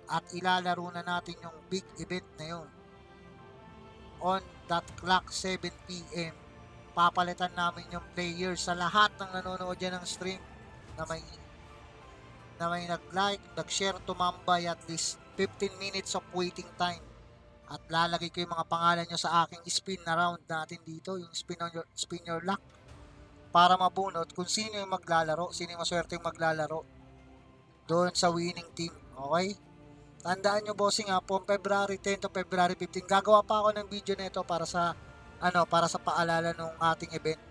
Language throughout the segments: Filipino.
at ilalaro na natin yung big event na yun. On that clock, 7 p.m. Papalitan namin yung players sa lahat ng nanonood dyan ng stream na may nag-like, nag-share, tumambay at least 15 minutes of waiting time. At lalagay ko yung mga pangalan nyo sa aking spin na round natin dito, yung spin your luck, para mabunot kung sino yung maglalaro, sino yung maswerte yung maglalaro doon sa winning team. Okay? Tandaan nyo, bossing ha, from February 10 to February 15, gagawa pa ako ng video nito para sa paalala ng ating event.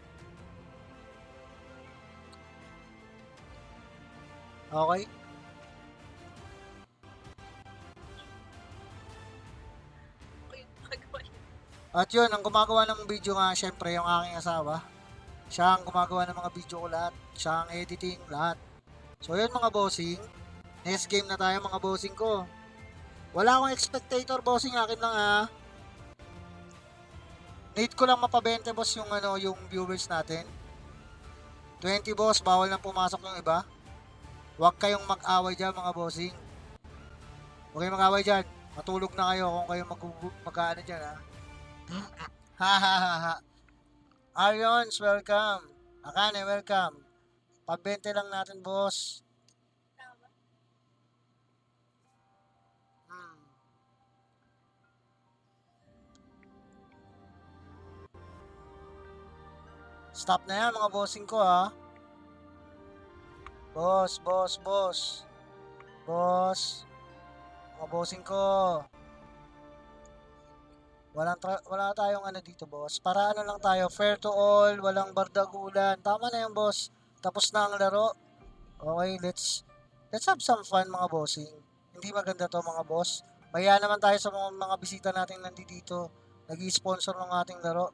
Okay? At yun, ang gumagawa ng video nga, syempre, yung aking asawa. Siya ang gumagawa ng mga video ko lahat. Siya ang editing, lahat. So yun mga bossing. Next game na tayo mga bossing ko. Wala akong spectator bossing, akin lang ha. Need ko lang mapabente boss yung viewers natin. 20 boss, bawal nang pumasok yung iba. Huwag kayong mag-away dyan mga bossing. Huwag kayong mag-away dyan. Matulog na kayo kung kayo mag-ano dyan ha. Ha ha ha ha. Arions, welcome. Akane, welcome. Pabente lang natin boss. Stop na yan mga bossing ko ha. Boss. Boss. Mga bossing ko. Wala tayong ano dito boss. Para ano lang tayo, fair to all, walang bardagulan. Tama na yung boss. Tapos na ang laro. Okay, let's have some fun mga bossing. Hindi maganda to mga boss. Maya naman tayo sa mga bisita natin nandito. Nag-i-sponsor ng ating laro.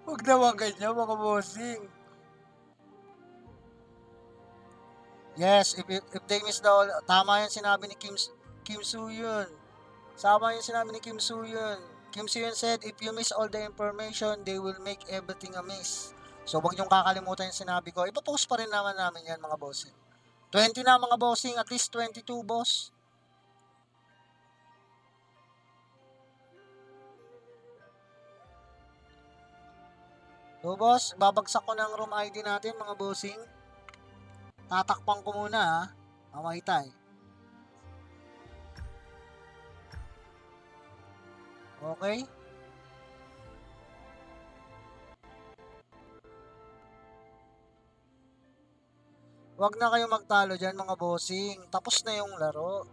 Huwag naman ganyan mga bossing. Yes, if they miss the all, tama yung sinabi ni Kim Soo-yun. Tama yung sinabi ni Kim Soo-yun. Kim Soo-yun said, if you miss all the information, they will make everything a miss. So, wag niyong kakalimutan yung sinabi ko. Ipapost pa rin naman namin yan, mga bossing. 20 na, mga bossing. At least 22, boss. So, boss, babagsak ko ng room ID natin, mga bossing. Tatakpan ko muna, ha. Mamakita, eh. Okay? Wag na kayo magtalo dyan, mga bossing. Tapos na yung laro.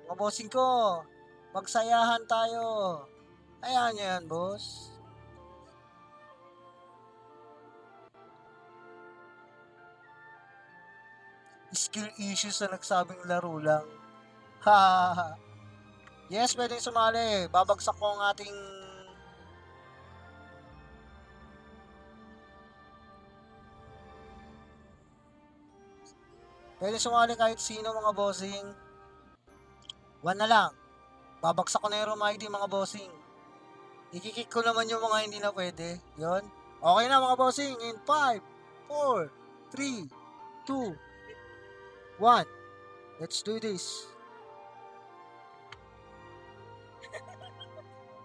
Mga bossing ko, magsayahan tayo. Hayaan nyo yan, boss. Skill issues na nagsabing laro lang. Ha. Yes, pwedeng sumali. Babagsak ko ang ating pwede sumali kahit sino mga bossing. 1 na lang. Babagsak ko na yung room ID mga bossing. Ikikik ko naman yung mga hindi na pwede. Yon. Okay na mga bossing. In 5, 4, 3, 2, 1. Let's do this.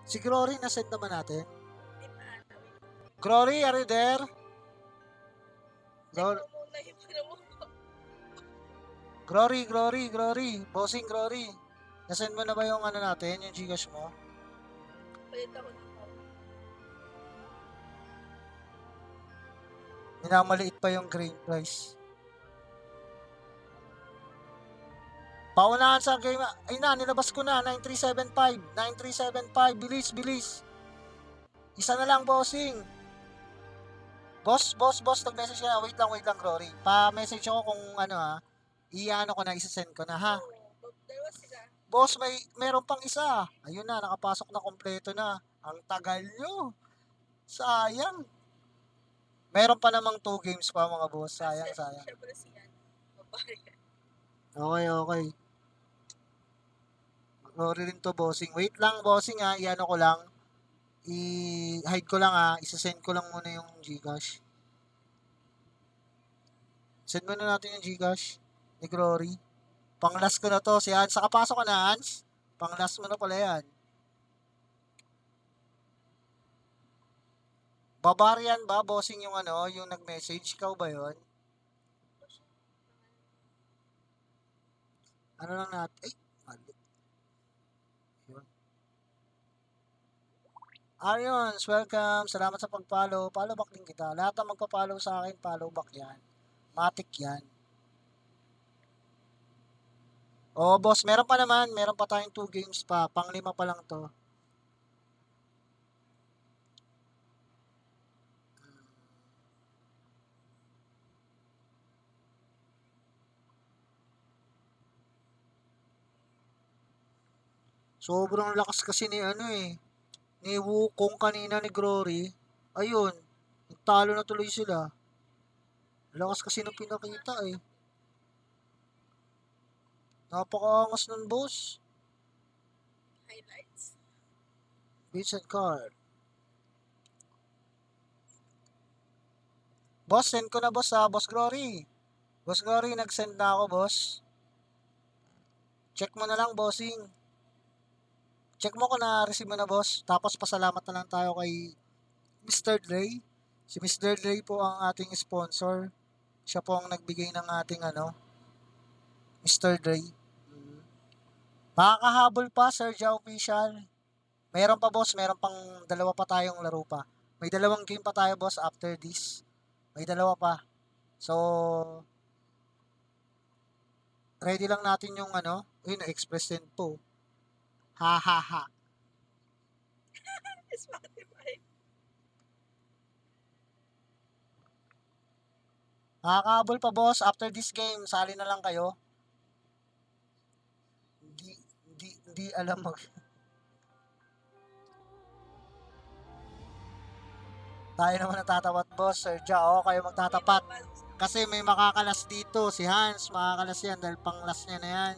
Si Glory, na-send naman natin. Glory, are you there? Glory. Bossing Glory. Na-send mo na ba yung ano natin, yung Gcash mo? Palit ako ng minamaliit pa yung grain price. Paunahan sa game. Ay na, nilabas ko na. 9375. 9375. Bilis. Isa na lang, bossing. Boss. Nag-message ka na. Wait lang, Glory. Pa-message ako kung ano ha. I-ano ko na, isa-send ko na ha. Boss, meron pang isa. Ayun na, nakapasok na, kompleto na. Ang tagal nyo. Sayang. Meron pa namang 2 games pa mga boss. Sayang. Okay. Glory rin to, bossing. Wait lang, bossing ha. I-ano ko lang. I-hide ko lang isa-send ko lang muna yung Gcash. Send muna natin yung Gcash ni Glory. Pang-last ko na to. Si Hans, nakapasok ka na, Hans? Pang-last mo na pala yan. Barbarian ba? Bossing yung yung nag-message. Ikaw ba yun? Ano lang natin? Ay, mali. Yun. Arions, welcome. Salamat sa pag-follow. Follow back din kita. Lahat ng magpa-follow sa akin, follow back yan. Matik yan. Oo, boss. Meron pa naman. Meron pa tayong 2 games pa. Pang-5 pa lang to. Sobrang lakas kasi ni ni Wukong kanina ni Glory. Ayun, talo na tuloy sila. Lakas kasi nung pinakita eh. Napakaangas nun, boss. Highlights. Vincent card. Boss, send ko na boss Boss Glory. Boss Glory, nag-send na ako, boss. Check mo na lang, bossing. Check mo kung na-receive mo na, boss. Tapos pasalamat na lang tayo kay Mr. Dre. Si Mr. Dre po ang ating sponsor. Siya po ang nagbigay ng ating Mr. Dre. Makakahabol pa, Sir Ja Official. Meron pa, boss. Meron pang 2 pa tayong laro pa. May 2 game pa tayo, boss, after this. May 2 pa. So, ready lang natin yung uy, na-express din po. Ha ha ha. Spotify. Nakakahabol pa, boss. After this game, sali na lang kayo. Hindi alam mag... Tayo naman natatawat, boss. Sir Ja, kayo magtatapat. Kasi may makakalas dito. Si Hans, makakalas yan dahil pang last niya na yan.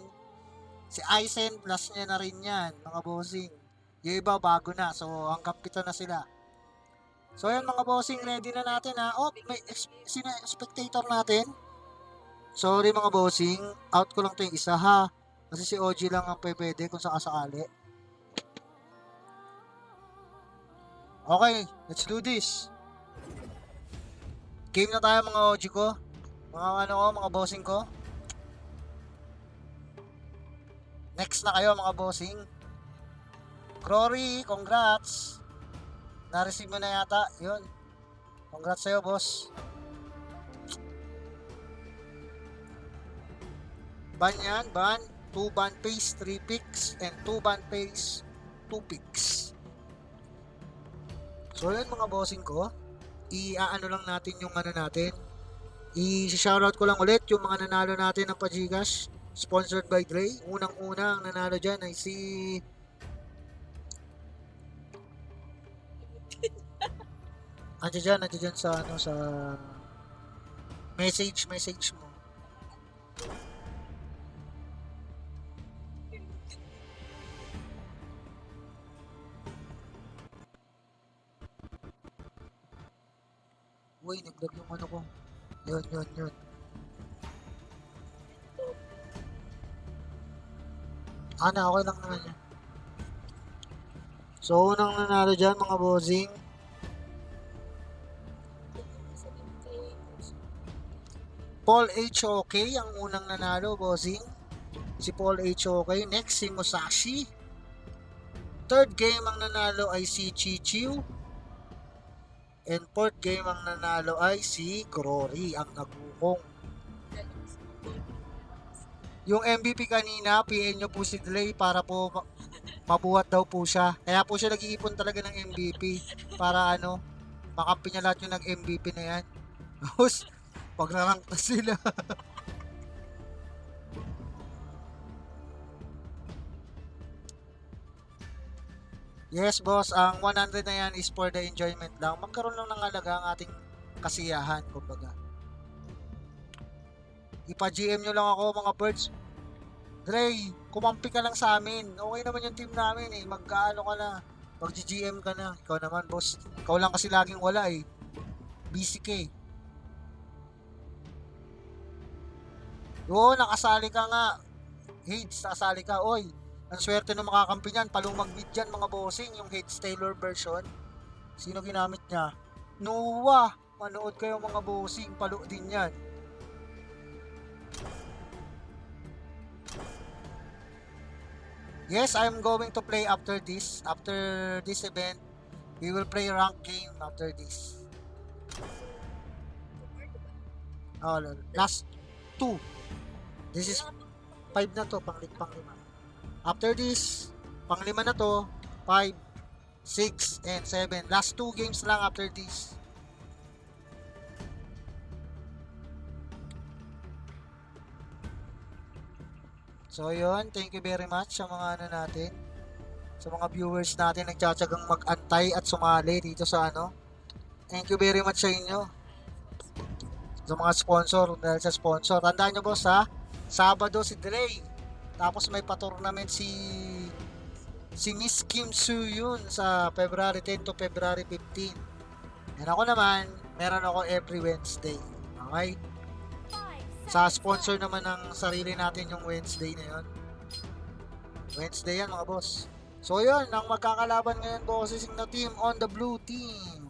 Si Aizen, last niya na rin yan, mga bossing. Yung iba, bago na. So, hanggang 7 na sila. So, yan mga bossing, ready na natin Oh, may sino spectator natin? Sorry mga bossing, out ko lang to yung isa ha. Kasi si OG lang ang pwede kung sakasakali. Okay, let's do this. Game na tayo mga OG ko. Mga bossing ko. Next na kayo mga bossing. Glory, congrats. Na-receive mo na yata. Yun. Congrats sa'yo, boss. Ban yan, ban. 2 ban pays, 3 picks, and 2 ban pays, 2 picks. So yun mga bossing ko. I-ano lang natin yung natin. I-shoutout ko lang ulit yung mga nanalo natin ng pa-Gcash. Sponsored by Dre. Unang-una ang nanalo dyan ay si... Nandiyan dyan sa sa message mo. Uy, nag-lag yung ko. Yun. Okay lang naman yan. So, unang nanalo dyan mga bossing. Paul H.O.K. ang unang nanalo, bossing. Si Paul H.O.K. Next, si Musashi. Third game ang nanalo ay si Chichiu. And fourth game ang nanalo ay si Glory, ang nagukong. Yung MVP kanina, PN nyo po si Dre para po mabuhat daw po siya. Kaya po siya nag-iipon talaga ng MVP para makampi niya lahat yung nag-MVP na yan. Tapos, pag narank na sila. Yes, boss. Ang 100 na yan is for the enjoyment lang. Magkaroon lang ng halaga ang ating kasiyahan, kumbaga. Ipa-GM nyo lang ako, mga birds. Dre, kumampi ka lang sa amin. Okay naman yung team namin eh. Magkaano ka na. Mag-GM ka na. Ikaw naman, boss. Ikaw lang kasi laging wala eh. Busy ka eh. Oo, nakasali ka nga. Hades, nakasali ka. Oy, ang swerte ng makakampi niyan. Palumag mid dyan mga bossing. Yung Hades Taylor version. Sino ginamit niya? Noah. Manood kayo mga bossing. Palo din yan. Yes, I'm going to play after this. After this event, we will play rank game after this. Oh, last 2. This is 5 na to, pang-5. After this, pang-5 na to, 5, 6, and 7. Last 2 games lang after this. So yun, thank you very much sa mga ano natin, sa mga viewers natin nagtsatsagang mag-antay at sumali dito sa ano. Thank you very much sa inyo. Sa mga sponsor, dahil sa sponsor. Tandaan nyo boss ha, Sabado si Dre. Tapos may pa-tournament si Miss Kim Soo Yun sa February 10 to February 15. And ako naman, meron ako every Wednesday. Okay? Sa sponsor naman ng sarili natin yung Wednesday na yun. Wednesday yan mga boss. So yun, ang magkakalaban ngayon bosses na team on the blue team.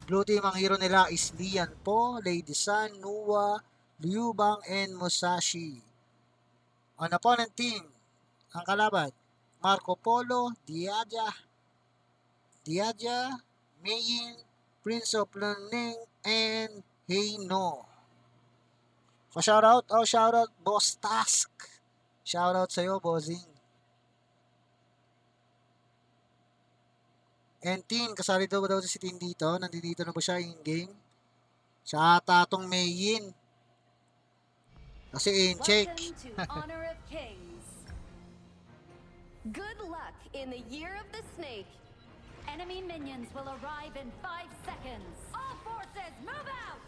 Blue team, ang hero nila is Lian Po, Lady Sun, Nuwa, Liu Bang, and Musashi. On opponent team, ang kalaban, Marco Polo, Diaja, Mayin, Prince of Learning, and Heino. Shoutout, Boss Task. Shoutout sa'yo, bossing. And Tin, kasali daw si Tin dito. Nandito na ba siya in-game? Siya ata tong Mayin. Kasi in-check. Good luck in the year of the snake. Enemy minions will arrive in 5 seconds. All forces, move out!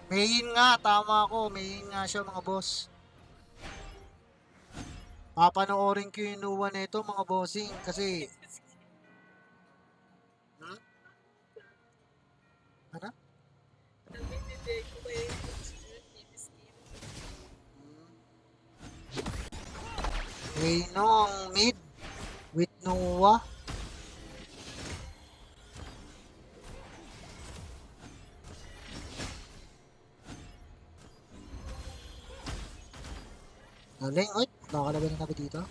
Mayin nga, tama ako. Mayin nga siya mga boss. Papanoorin ko yung nuwa na ito mga bossing kasi ano? Heino ang mid with Nuwa. Galing, oy, nakakalaban na ba dito?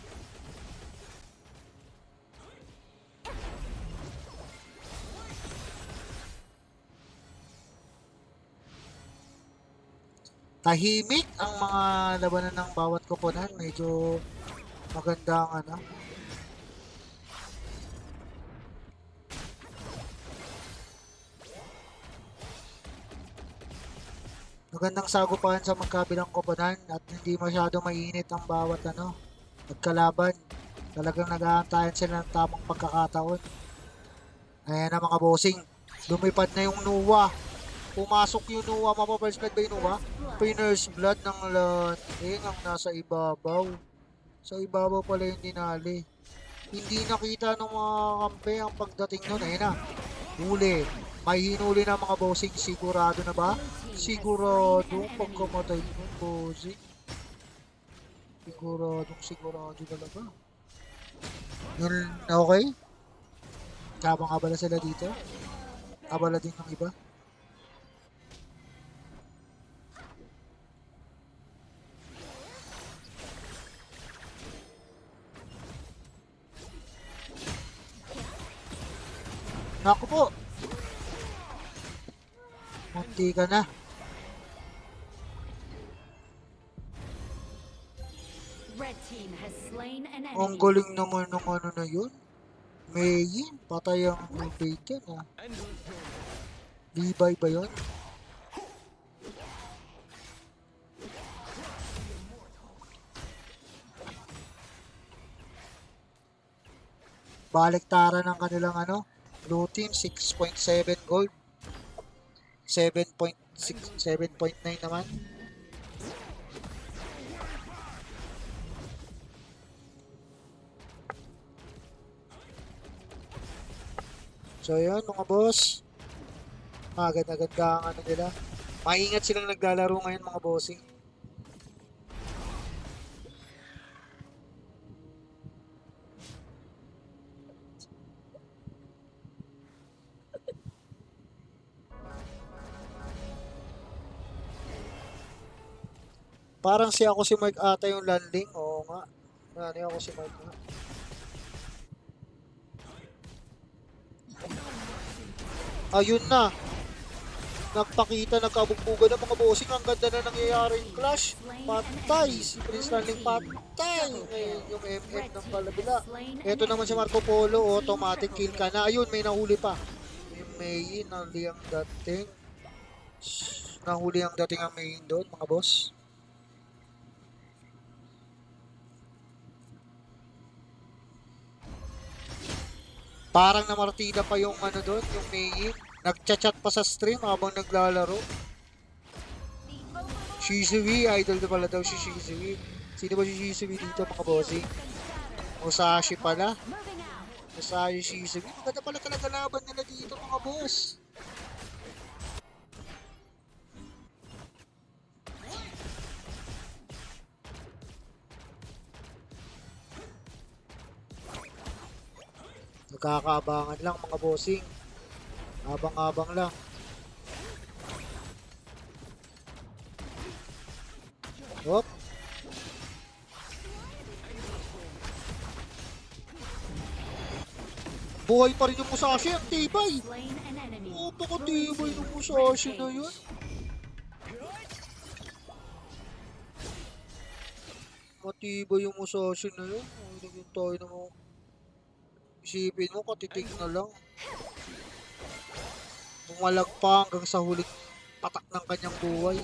Tahimik ang mga labanan ng bawat koponan. Medyo maganda ang ano. Magandang sagupahan sa magkabilang koponan at hindi masyado mainit ang bawat ano, magkalaban. Talagang nag-aantayan sila ng tamang pagkakataon. Ayan na mga bossing. Lumipad na yung Nuwa. Pumasok yung Nuwa. Mapa-first blood ba yung Nuwa? First blood ng landing ang nasa ibabaw. Sa ibabaw pala yung dinali. Hindi nakita ng mga kampe ang pagdating nun. Ayan na. Huli. May hinuli na mga bossing. Sigurado na ba? Sigurado pagkamatay ng bossing. Sigurado talaga. Yun, okay? Habang abala sila dito. Abala din ng iba. Naku po. Munti ka na. Ang galing naman ng ano na yun. Mayin, patay ang bacon ah. Levi ba yun? Baliktaran ng kanilang ano, blue team 6.7 gold. 7.6, 7.9 naman. So yun mga boss. Maganda-ganda ang ano nila. Maingat silang naglalaro ngayon mga bossing. Parang si ako si Mark ata yung landing. Oo nga. Nani ako si Mark nga. Ayun na. Nagpakita, nagkabugbugan ng mga bossing. Ang ganda na nangyayaring clash. Patay. Si Prince Landing patay. Ngayon yung MM ng kalabila. Ito naman si Marco Polo. Automatic kill ka na. Ayun, may nahuli pa. Yung May, nahuli ang dating. Nahuli ang dating ang May doon, mga boss. Parang namartida pa yung ano doon, yung May. Nagchat-chat pa sa stream habang naglalaro. Shizui, idol na pala daw si Shizui. Sino ba si Shizui dito mga bossing? Musashi pala. Musashi Shizui. Maganda pala talaga laban nila dito mga boss. Nagkakaabangan lang mga bossing. Abang-abang lang. Hop. Buhay pa rin yung Musashi. Ang tibay. Oh, pakatibay ng Musashi na yun. Matibay yung Musashi na yun. Hindi tayo na mo. Isipin mo, katitig na lang. Bumalag pa hanggang sa huling patak ng kanyang buhay.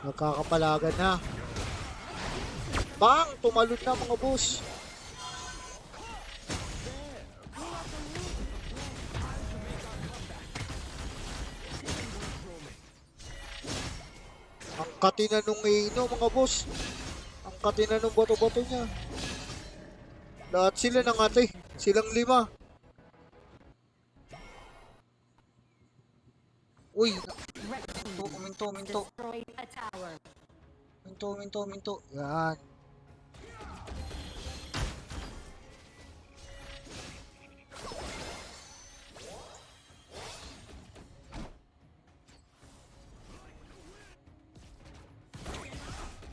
Nagkakapalagan na. Bang! Tumalon na mga boss. Ang katina nung Ino mga boss. Ang katina nung bato-bato niya. Lahat sila nangati. Silang 5. Uy! Minto. Minto. Yan.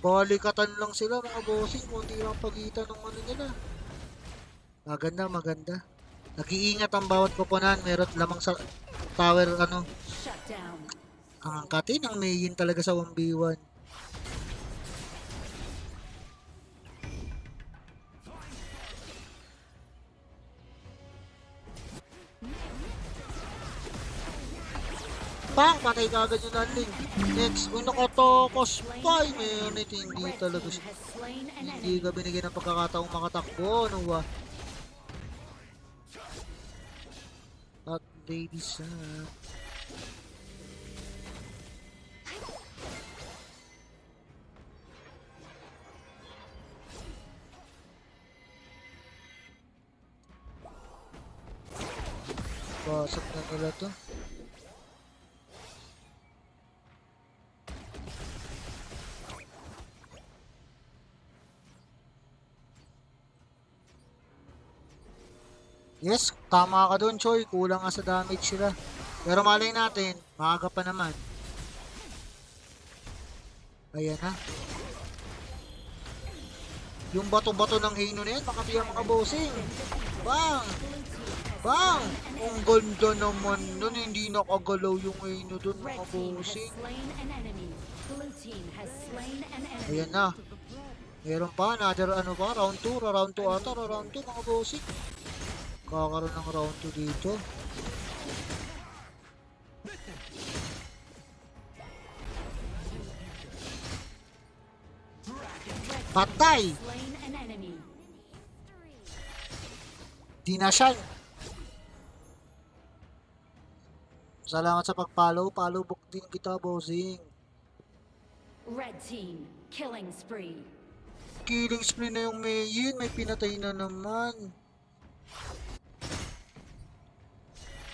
Balikatan lang sila mga bossing. Kunti lang pagitan ng ano nila. Maganda. Nag-iingat ang bawat koponan. Meron lamang sa tower ano. Ang angkatin ang mayin talaga sa 1v1. Bang! Patay ka agad yung landing. Next, kung nakatokos pa, mayroon ito hindi talaga siya. Hindi ka binigyan ng pagkakataong makatakbo. Ano ba? At ladies, basag na nila to. Yes, tama ka doon, Choy. Kulang nga sa damage sila. Pero malay natin, maaga pa naman. Ayan na. Yung bato-bato ng Hino na yan, makati ang mga bossing. Bang! Bang! Ang ganda naman nun. Hindi nakagalaw yung Hino dun, mga bossing. Ayan na. Meron pa, another ano pa, round 2 ata, round 2 mga bossing. Kakaroon ng round 2 dito. Patay! Di na siya. Salamat sa pag-follow. Follow book din kita, bossing. Red team, killing spree. Killing spree na yung Mayin. May pinatay na naman.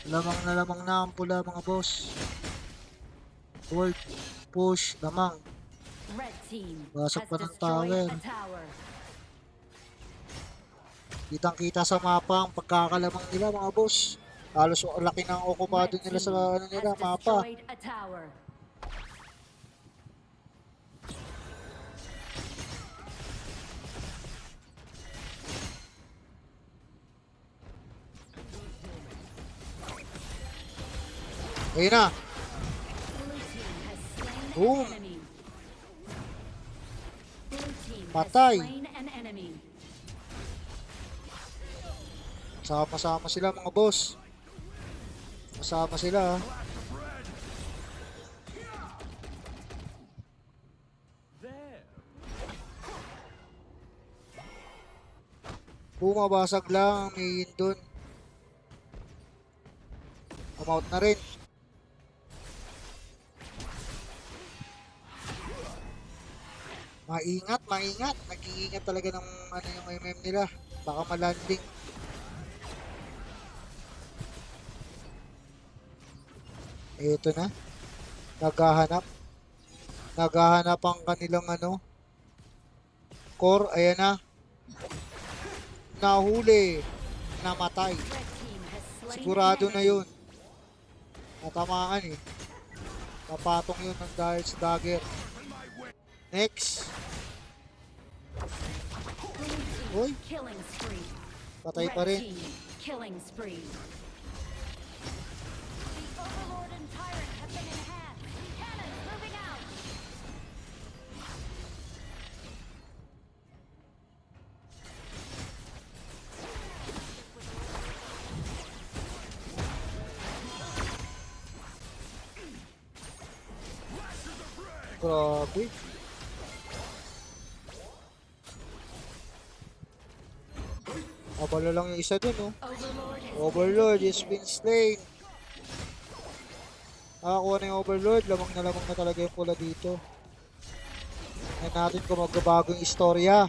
Lamang na ang pula, mga boss. Hold, push, lamang. Red team Basag has pa ng destroyed tower. a tower. Kitang-kita sa mapa ang pagkakalamang nila, mga boss. Halos ang laki ng okupado Red nila team sa ano nila, has mapa. destroyed a tower. Ayun na. Blue team has slain Boom. an enemy. Blue team Patay. has slain an enemy. Sama-sama sila, mga boss. Masama sila, ha. Bumabasag lang ang Mayin dun. Come out na rin. Maingat, maingat. Nag-iingat talaga ng ano yung MM nila. Baka malanding. Ito na. Naghahanap. Naghahanap ang kanilang ano. Core. Ayan na. Nahuli. Namatay. Red team has slain Sigurado an na enemy. yun. Natamaan eh. Napatong yun ng dahil sa dagger. Next. Uy, Killing spree. patay Red pa rin. team, killing spree. The Overlord and Tyrant have been enhanced. Cannons moving out. Grabe. Abala lang yung isa dun, oh. Overlord has Overlord been has defeated. been slain. Nakakuha na yung Overlord. Lamang na talaga yung pula dito. Ngayon natin kung magbabago yung istorya.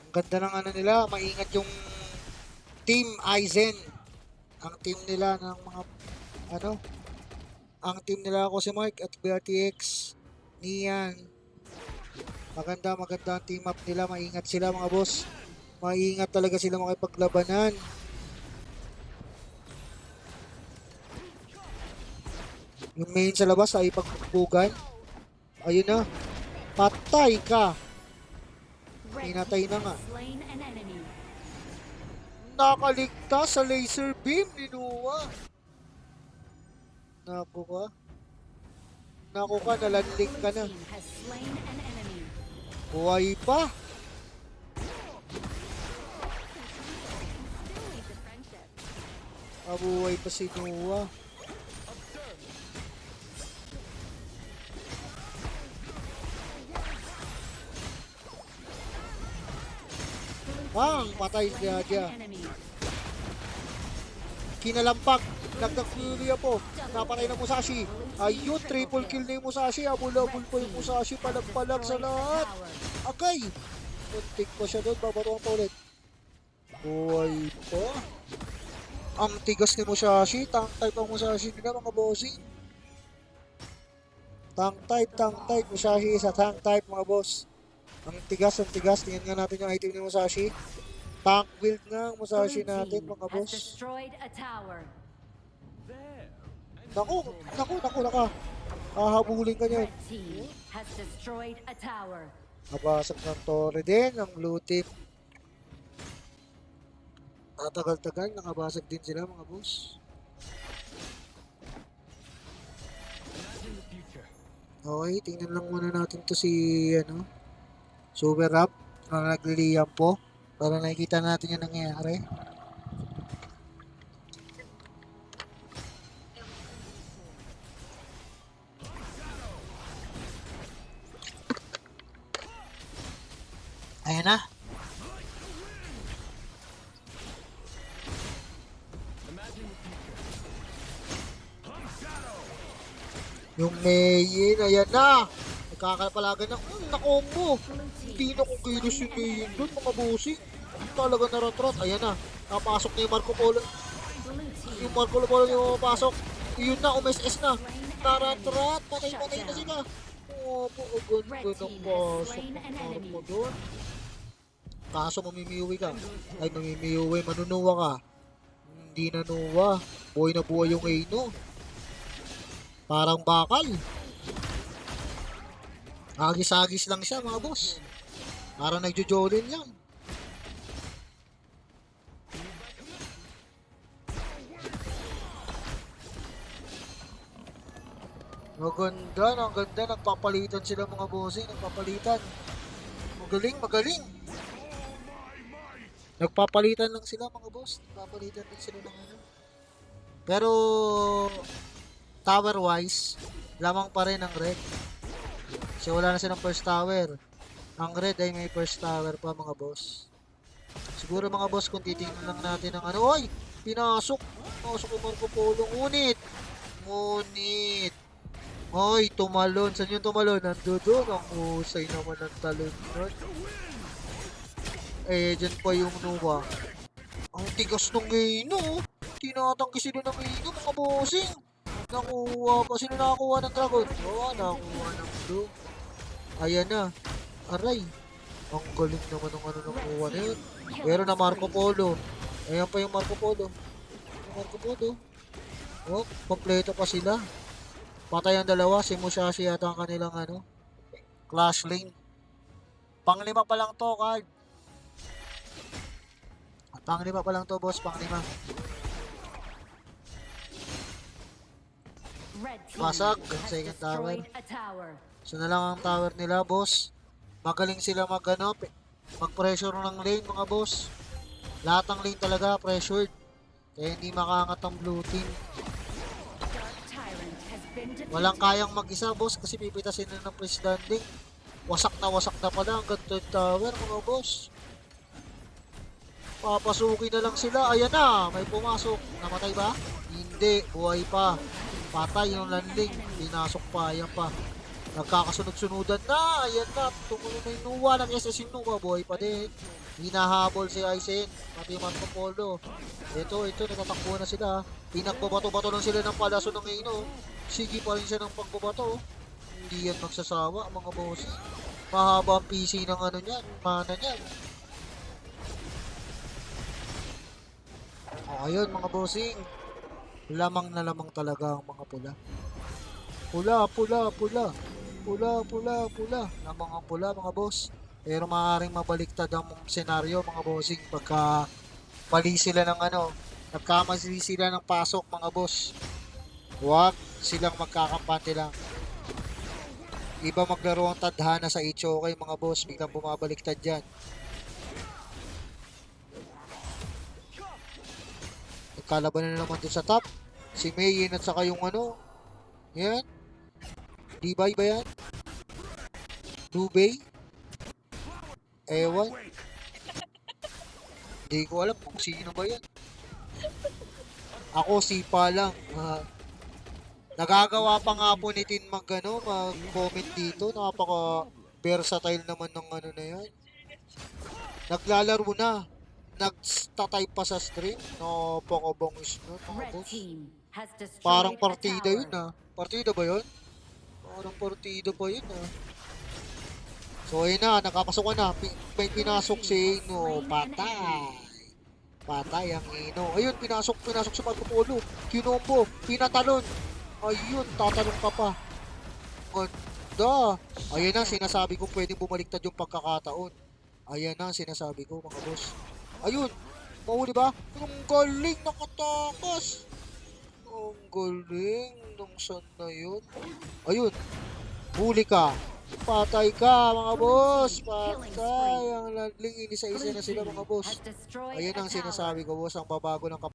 Ang ganda ng ano nila. Maingat yung Team Aizen. Ang team nila ng mga ano. Ang team nila ako si Mike at BRTX. Nian. Maganda ang team up nila. Maingat sila, mga boss. Maingat talaga sila makipaglabanan. Yung main sa labas ay pagbugan. Ayun na. Patay ka. Red Pinatay team na nga. has slain an enemy. Nakaligtas sa laser beam ni Noah. Naku ka. Naku ka, nalanding ka Blue na. team has slain an enemy. Buhay pa. Mabuhay pa si Noah. Bang! Patay si Jaja. An enemy. Kinalampag. Nagdag fury po. Napatay ng Musashi. Ayun, triple kill na yung Musashi. Abul-abul pa yung Musashi. Palag-palag sa lahat. Akay! Muntik pa siya doon. Babatuan pa ulit. Buhay pa. Ang tigas ni Musashi. Tank type ang Musashi nila, mga bossing. Tank type. Musashi is a tank type, mga boss. Ang tigas. Tingnan nga natin yung item ni Musashi. Tank build nga ang Musashi Blue natin, team mga has boss. destroyed a tower. Naku. Hahabulin ka niyan. Red team has destroyed a tower. Nabasag ng tore din ang blue team. Tagal-tagal, nakabasag din sila, mga boss. Okay, tingnan lang muna natin to si, ano, Super Rap na nagliliyam po para nakikita natin yung nangyayari. Yung Mayin, ayan na. Nagkakapalagan ng, nakombo. Hindi na kung kilos yung Mayin doon, mga bossing. Talaga naratrat. Ayan na. Napasok na yung Marco Polo. Yung Marco Polo yung mapasok. Yun na, umes-es na. Naratrat. Patay-patay na sila. Opo, agad ng pasok ng Marco doon. Kaso mamimiwi ka. Ay, mamimiwi. Manunuwa ka. Hindi nanuwa. Buhay na buhay yung Eino. Parang bakal. Agis-agis lang siya, mga boss. Parang nagjo-jolin lang. Ang ganda. Nagpapalitan sila, mga bossing. Nagpapalitan. Magaling, magaling. Nagpapalitan lang sila, mga boss. Nagpapalitan din sila ng ano. Pero tower-wise, lamang pa rin ang red. Kasi wala na silang first tower. Ang red ay may first tower pa, mga boss. Siguro, mga boss, kung titingnan lang natin ang ano. Oy! Pinasok! Pinasok ko Marco Polo. Ngunit! Oy, tumalon. Saan yung tumalon? Nandoon. Ang husay naman ng talon nun. Eh, dyan pa yung Nuwa. Ang tigas ng Gino. Tinatangki sila ng Gino, mga bossing. Nakuha pa. Sino nakakuha ng Dragon? Oo, nakakuha ng Blue. Ayan na. Aray. Ang galing naman ng ano nakuha na yun. Meron na Marco Polo. Ayan pa yung Marco Polo. Yung Marco Polo. Oh, kompleto pa sila. Patay ang dalawa. Si Musashi yata ang kanilang ano. Clash lane. Panglima pa lang to, card. Panglima pa lang to, boss. Panglima. Basag. Second tower. So na lang ang tower nila, boss. Magaling sila mag-pressure ng lane, mga boss. Lahat ng lane talaga pressured. Kaya hindi makaangat ang blue team. Walang kayang mag-isa, boss, kasi pipitasin na ng press landing. Wasak na pala ang third tower, mga boss. Papasukin na lang sila. Ayan na, may pumasok. Namatay ba? Hindi, buhay pa. Patay yung landing. Pinasok pa, ayan pa. Nagkakasunod-sunudan na. Ayan na, tumulo na yung Nuwa. Nag-SS yung Nuwa, buhay pa din. Hinahabol si Aizen. Pati Marco Polo. Ito, natatakbo na sila. Pinagbabato-bato lang sila ng palaso ng Eino. Sige pa rin siya ng pagbabato. Hindi yan magsasawa, mga boss. Mahaba ang PC ng ano niyan, mana niyan. Ayun, mga bossing. Lamang na lamang talaga ang mga pula. Pula. Lamang ang pula, mga boss. Pero maaaring mabaliktad ang senaryo, mga bossing, pagka pali sila ng ano, nagkamali sila ng pasok, mga boss. Huwag silang magkakampante lang. Iba maglaro ang tadhana sa HOK, mga boss, biglang bumabaliktad dyan. Nagkalaban na naman dun sa top. Si Mayin at saka yung ano. Yan. Dibay ba yan? Dubay? Ewan. Hindi ko alam kung sino ba yan. Ako sipa lang. Nagagawa pa nga po ni Tin mag-comment dito. Napaka-versatile naman ng ano na yan. Naglalaro na. Nagtatype pa sa stream. Napakabangis nun, mga boss. Parang partida yun, ah. Partida ba yun? Parang partida pa yun, ah. So, ayun na. Nakapasok na. May pinasok si Eino. Patay ang Eino. Ayun, pinasok si Marco Polo. Kinombo. Pinatalon. Ayun, tatalong ka pa. Ganda. Ayan na, sinasabi ko pwedeng bumaliktad yung pagkakataon. Ayan na, sinasabi ko, mga boss. Ayun, mahuli ba? Ang galing, nakatakas. Ang galing, nung saan na yun? Ayun, huli ka. Patay ka, mga boss. Patay. Ang landling, inisa-isa na sila, mga boss. Ayan ang sinasabi ko, boss, ang babago ng